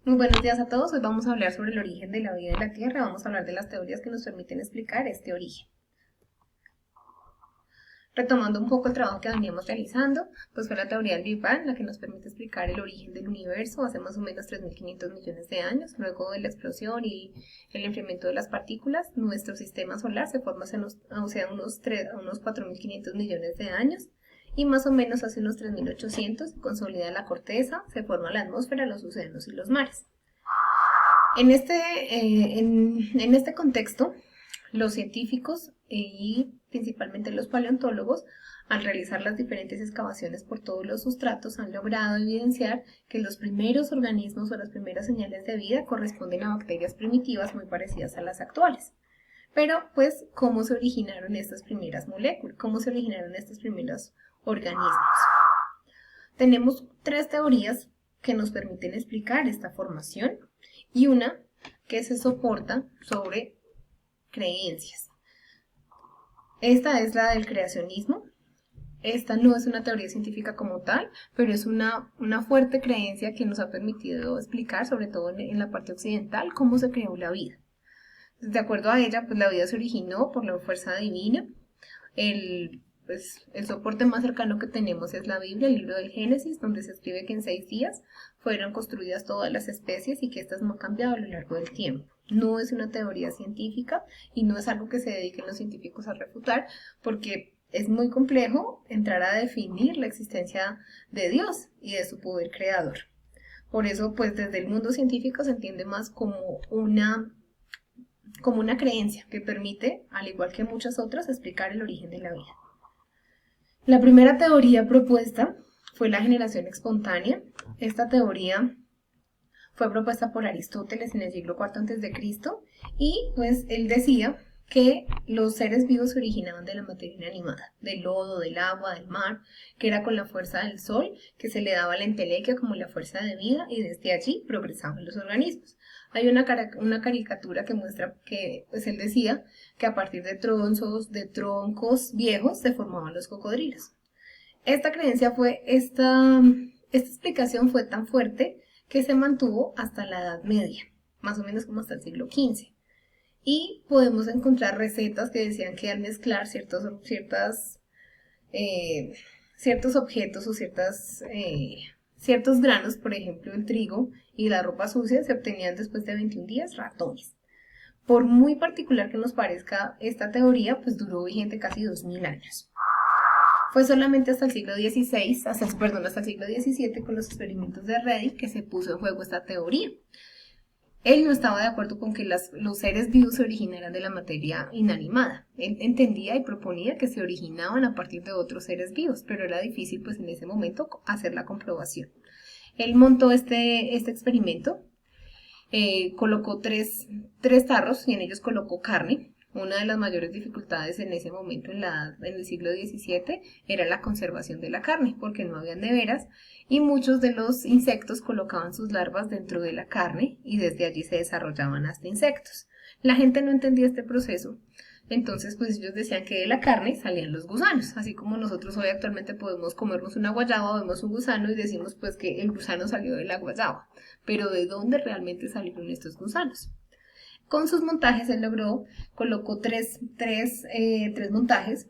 Muy buenos días a todos. Hoy vamos a hablar sobre el origen de la vida en la Tierra. Vamos a hablar de las teorías que nos permiten explicar este origen. Retomando un poco el trabajo que veníamos realizando, pues fue la teoría del Big Bang la que nos permite explicar el origen del universo hace más o menos 3.500 millones de años. Luego de la explosión y el enfriamiento de las partículas, nuestro sistema solar se forma hace unos 4.500 millones de años. Y más o menos hace unos 3.800 se consolida la corteza, se forma la atmósfera, los océanos y los mares. En este contexto, los científicos y principalmente los paleontólogos, al realizar las diferentes excavaciones por todos los sustratos, han logrado evidenciar que los primeros organismos o las primeras señales de vida corresponden a bacterias primitivas muy parecidas a las actuales. Pero, pues, ¿cómo se originaron estas primeras moléculas? ¿Cómo se originaron estos primeros organismos? Tenemos tres teorías que nos permiten explicar esta formación y una que se soporta sobre creencias. Esta es la del creacionismo. Esta no es una teoría científica como tal, pero es una fuerte creencia que nos ha permitido explicar, sobre todo en la parte occidental, cómo se creó la vida. De acuerdo a ella, pues la vida se originó por la fuerza divina. El soporte más cercano que tenemos es la Biblia, el libro del Génesis, donde se escribe que en 6 días fueron construidas todas las especies y que estas no han cambiado a lo largo del tiempo. No es una teoría científica y no es algo que se dediquen los científicos a refutar, porque es muy complejo entrar a definir la existencia de Dios y de su poder creador. Por eso, pues desde el mundo científico se entiende más como una creencia que permite, al igual que muchas otras, explicar el origen de la vida. La primera teoría propuesta fue la generación espontánea. Esta teoría fue propuesta por Aristóteles en el siglo IV a.C. y pues él decía que los seres vivos se originaban de la materia inanimada, del lodo, del agua, del mar, que era con la fuerza del sol, que se le daba la entelequia como la fuerza de vida y desde allí progresaban los organismos. Hay una caricatura que muestra que, pues él decía que a partir de troncos viejos se formaban los cocodrilos. Esta explicación fue tan fuerte que se mantuvo hasta la Edad Media, más o menos como hasta el siglo XV. Y podemos encontrar recetas que decían que al mezclar ciertos objetos o ciertos granos, por ejemplo el trigo y la ropa sucia, se obtenían después de 21 días ratones. Por muy particular que nos parezca esta teoría, pues duró vigente casi 2000 años. Fue solamente hasta el siglo XVI, hasta el siglo XVII, con los experimentos de Redi, que se puso en juego esta teoría. Él no estaba de acuerdo con que los seres vivos se originaran de la materia inanimada. Él entendía y proponía que se originaban a partir de otros seres vivos, pero era difícil pues en ese momento hacer la comprobación. Él montó este experimento, colocó tres tarros y en ellos colocó carne. Una de las mayores dificultades en ese momento en el siglo XVII era la conservación de la carne, porque no había neveras y muchos de los insectos colocaban sus larvas dentro de la carne y desde allí se desarrollaban hasta insectos. La gente no entendía este proceso, entonces pues ellos decían que de la carne salían los gusanos, así como nosotros hoy actualmente podemos comernos una guayaba o vemos un gusano y decimos pues que el gusano salió de la guayaba, pero ¿de dónde realmente salieron estos gusanos? Con sus montajes él colocó tres montajes.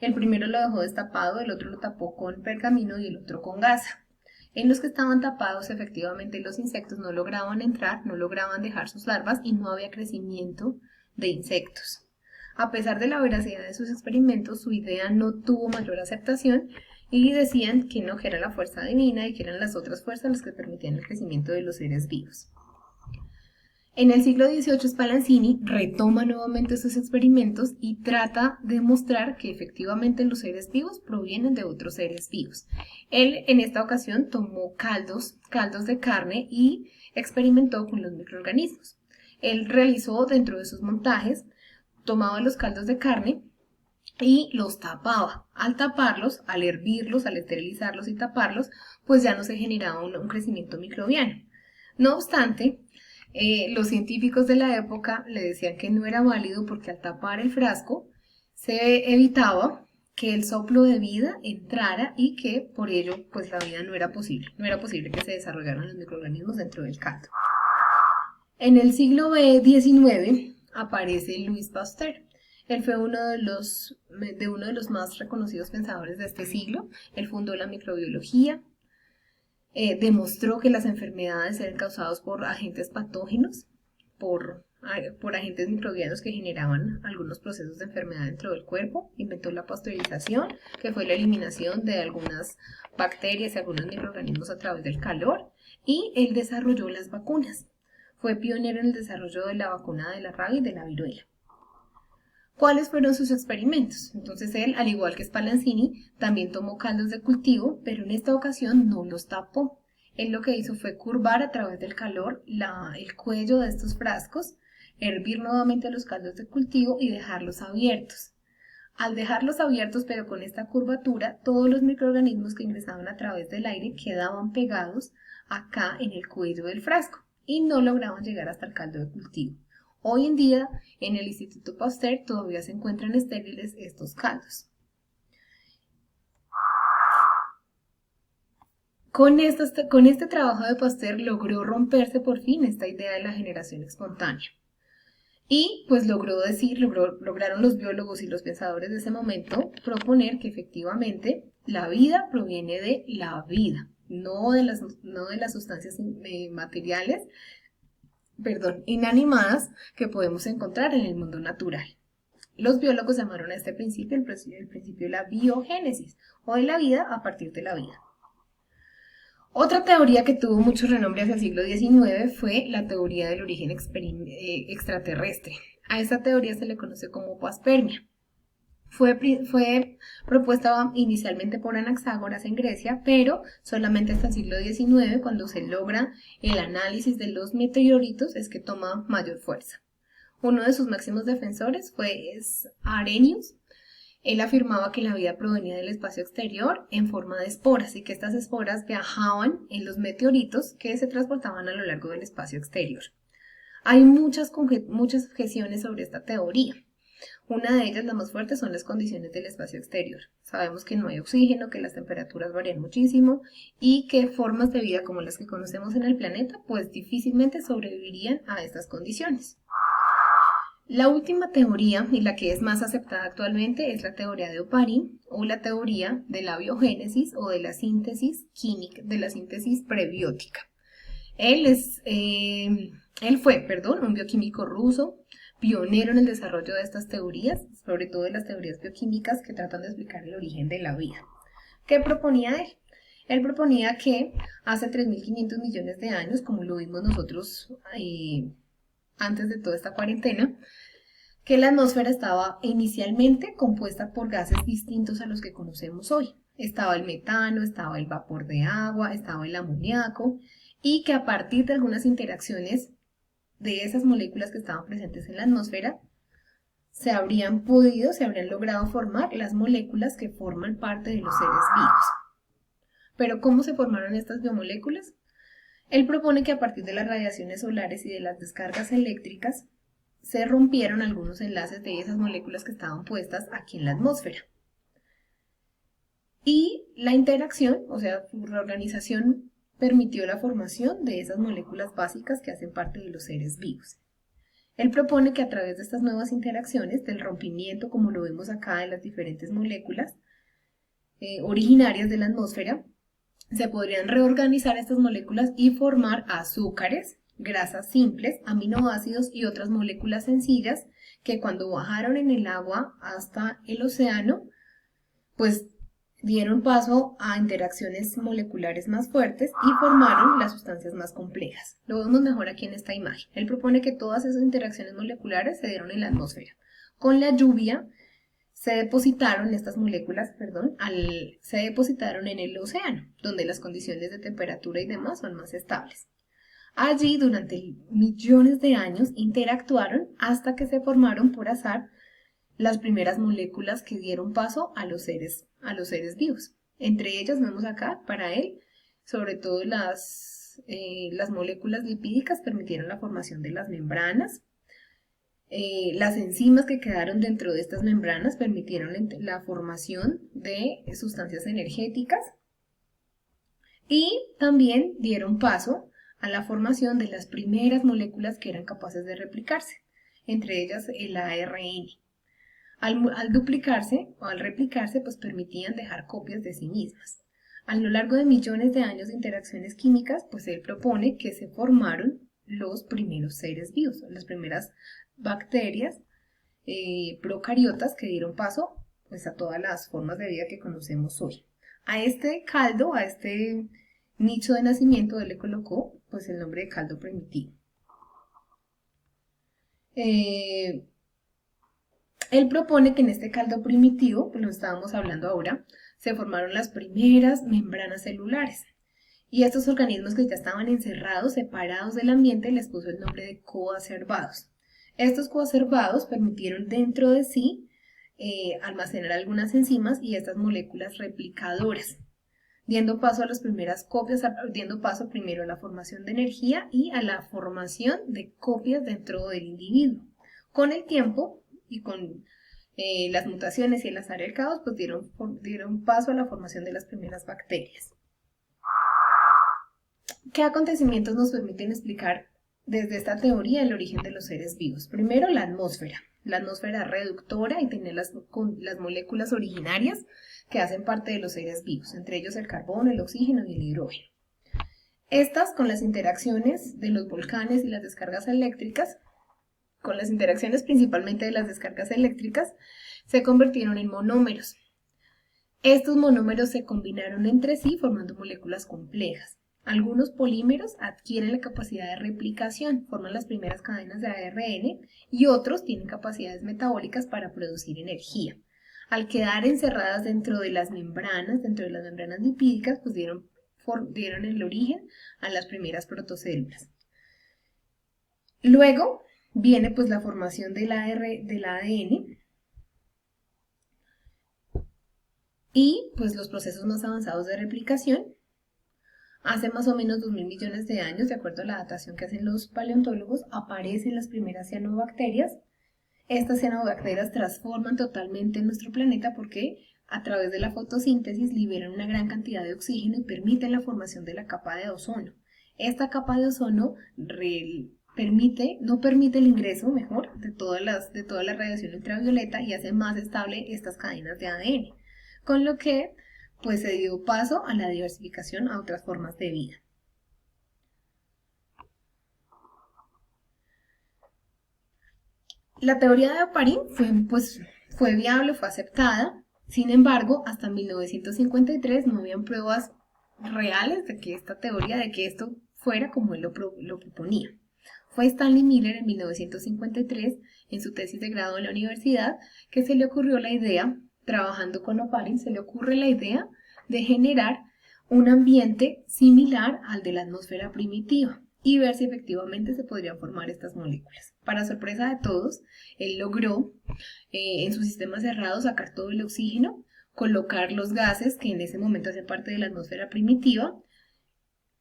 El primero lo dejó destapado, el otro lo tapó con pergamino y el otro con gasa. En los que estaban tapados, efectivamente, los insectos no lograban entrar, no lograban dejar sus larvas y no había crecimiento de insectos. A pesar de la veracidad de sus experimentos, su idea no tuvo mayor aceptación y decían que no, que era la fuerza divina y que eran las otras fuerzas las que permitían el crecimiento de los seres vivos. En el siglo XVIII Spallanzini retoma nuevamente sus experimentos y trata de mostrar que efectivamente los seres vivos provienen de otros seres vivos. Él en esta ocasión tomó caldos de carne y experimentó con los microorganismos. Él realizó dentro de sus montajes, tomaba los caldos de carne y los tapaba. Al taparlos, al hervirlos, al esterilizarlos y taparlos, pues ya no se generaba un crecimiento microbiano. No obstante, los científicos de la época le decían que no era válido porque al tapar el frasco se evitaba que el soplo de vida entrara y que por ello pues la vida no era posible. No era posible que se desarrollaran los microorganismos dentro del caldo. En el siglo XIX aparece Louis Pasteur. Él fue uno de los más reconocidos pensadores de este siglo. Él fundó la microbiología, demostró que las enfermedades eran causadas por agentes patógenos, por agentes microbianos que generaban algunos procesos de enfermedad dentro del cuerpo. Inventó la pasteurización, que fue la eliminación de algunas bacterias y algunos microorganismos a través del calor, y él desarrolló las vacunas. Fue pionero en el desarrollo de la vacuna de la rabia y de la viruela. ¿Cuáles fueron sus experimentos? Entonces él, al igual que Spallanzani, también tomó caldos de cultivo, pero en esta ocasión no los tapó. Él lo que hizo fue curvar a través del calor el cuello de estos frascos, hervir nuevamente los caldos de cultivo y dejarlos abiertos. Al dejarlos abiertos, pero con esta curvatura, todos los microorganismos que ingresaban a través del aire quedaban pegados acá en el cuello del frasco y no lograban llegar hasta el caldo de cultivo. Hoy en día, en el Instituto Pasteur todavía se encuentran estériles estos caldos. Con este trabajo de Pasteur logró romperse por fin esta idea de la generación espontánea. Y pues lograron los biólogos y los pensadores de ese momento proponer que efectivamente la vida proviene de la vida, no de las sustancias materiales, inanimadas que podemos encontrar en el mundo natural. Los biólogos llamaron a este principio el principio de la biogénesis, o de la vida a partir de la vida. Otra teoría que tuvo mucho renombre hacia el siglo XIX fue la teoría del origen extraterrestre. A esta teoría se le conoce como panspermia. Fue propuesta inicialmente por Anaxágoras en Grecia, pero solamente hasta el siglo XIX, cuando se logra el análisis de los meteoritos, es que toma mayor fuerza. Uno de sus máximos defensores fue Arrhenius. Él afirmaba que la vida provenía del espacio exterior en forma de esporas y que estas esporas viajaban en los meteoritos que se transportaban a lo largo del espacio exterior. Hay muchas objeciones sobre esta teoría. Una de ellas, la más fuerte, son las condiciones del espacio exterior. Sabemos que no hay oxígeno, que las temperaturas varían muchísimo y que formas de vida como las que conocemos en el planeta pues difícilmente sobrevivirían a estas condiciones. La última teoría, y la que es más aceptada actualmente, es la teoría de Oparin, o la teoría de la biogénesis o de la síntesis química, de la síntesis prebiótica. Él fue un bioquímico ruso, pionero en el desarrollo de estas teorías, sobre todo de las teorías bioquímicas que tratan de explicar el origen de la vida. ¿Qué proponía él? Él proponía que hace 3.500 millones de años, como lo vimos nosotros antes de toda esta cuarentena, que la atmósfera estaba inicialmente compuesta por gases distintos a los que conocemos hoy. Estaba el metano, estaba el vapor de agua, estaba el amoníaco, y que a partir de algunas interacciones de esas moléculas que estaban presentes en la atmósfera, se habrían logrado formar las moléculas que forman parte de los seres vivos. Pero ¿cómo se formaron estas biomoléculas? Él propone que a partir de las radiaciones solares y de las descargas eléctricas se rompieron algunos enlaces de esas moléculas que estaban puestas aquí en la atmósfera. Y la interacción, o sea, su reorganización, permitió la formación de esas moléculas básicas que hacen parte de los seres vivos. Él propone que a través de estas nuevas interacciones, del rompimiento, como lo vemos acá, de las diferentes moléculas originarias de la atmósfera, se podrían reorganizar estas moléculas y formar azúcares, grasas simples, aminoácidos y otras moléculas sencillas que cuando bajaron en el agua hasta el océano, pues dieron paso a interacciones moleculares más fuertes y formaron las sustancias más complejas. Lo vemos mejor aquí en esta imagen. Él propone que todas esas interacciones moleculares se dieron en la atmósfera. Con la lluvia se depositaron estas moléculas, se depositaron en el océano, donde las condiciones de temperatura y demás son más estables. Allí, durante millones de años, interactuaron hasta que se formaron por azar las primeras moléculas que dieron paso a los seres vivos. Entre ellas vemos acá, para él, sobre todo las moléculas lipídicas permitieron la formación de las membranas. Las enzimas que quedaron dentro de estas membranas permitieron la formación de sustancias energéticas y también dieron paso a la formación de las primeras moléculas que eran capaces de replicarse, entre ellas el ARN. Al duplicarse o al replicarse, pues permitían dejar copias de sí mismas. A lo largo de millones de años de interacciones químicas, pues él propone que se formaron los primeros seres vivos, las primeras bacterias procariotas que dieron paso pues, a todas las formas de vida que conocemos hoy. A este caldo, a este nicho de nacimiento, él le colocó pues, el nombre de caldo primitivo. Él propone que en este caldo primitivo, pues lo estábamos hablando ahora, se formaron las primeras membranas celulares. Y estos organismos que ya estaban encerrados, separados del ambiente, les puso el nombre de coacervados. Estos coacervados permitieron dentro de sí almacenar algunas enzimas y estas moléculas replicadoras, dando paso a las primeras copias, dando paso primero a la formación de energía y a la formación de copias dentro del individuo. Con el tiempo y con las mutaciones y el azar y el caos, pues dieron paso a la formación de las primeras bacterias. ¿Qué acontecimientos nos permiten explicar desde esta teoría el origen de los seres vivos? Primero, la atmósfera reductora y tiene las moléculas originarias que hacen parte de los seres vivos, entre ellos el carbono, el oxígeno y el hidrógeno. Estas, con las interacciones de los volcanes y las descargas eléctricas, con las interacciones principalmente de las descargas eléctricas, se convirtieron en monómeros. Estos monómeros se combinaron entre sí formando moléculas complejas. Algunos polímeros adquieren la capacidad de replicación, forman las primeras cadenas de ARN y otros tienen capacidades metabólicas para producir energía. Al quedar encerradas dentro de las membranas lipídicas, pues dieron el origen a las primeras protocélulas. Luego viene pues la formación del ADN y pues los procesos más avanzados de replicación. Hace más o menos 2.000 millones de años, de acuerdo a la datación que hacen los paleontólogos, aparecen las primeras cianobacterias. Estas cianobacterias transforman totalmente nuestro planeta porque a través de la fotosíntesis liberan una gran cantidad de oxígeno y permiten la formación de la capa de ozono. Esta capa de ozono no permite el ingreso, de toda la radiación ultravioleta y hace más estable estas cadenas de ADN, con lo que pues se dio paso a la diversificación a otras formas de vida. La teoría de Oparin fue viable, fue aceptada, sin embargo, hasta 1953 no habían pruebas reales de que esta teoría, de que esto fuera como él lo proponía. Fue Stanley Miller en 1953, en su tesis de grado en la universidad, que se le ocurrió la idea, trabajando con Oparin, se le ocurre la idea de generar un ambiente similar al de la atmósfera primitiva y ver si efectivamente se podrían formar estas moléculas. Para sorpresa de todos, él logró en su sistema cerrado sacar todo el oxígeno, colocar los gases que en ese momento hacían parte de la atmósfera primitiva,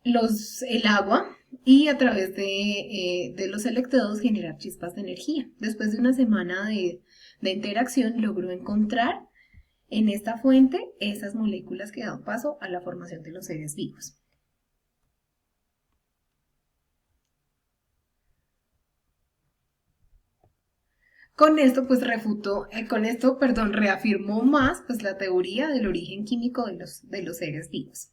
el agua y a través de los electrodos generar chispas de energía. Después de una semana de interacción logró encontrar en esta fuente esas moléculas que dan paso a la formación de los seres vivos. Con esto, reafirmó más pues, la teoría del origen químico de los seres vivos.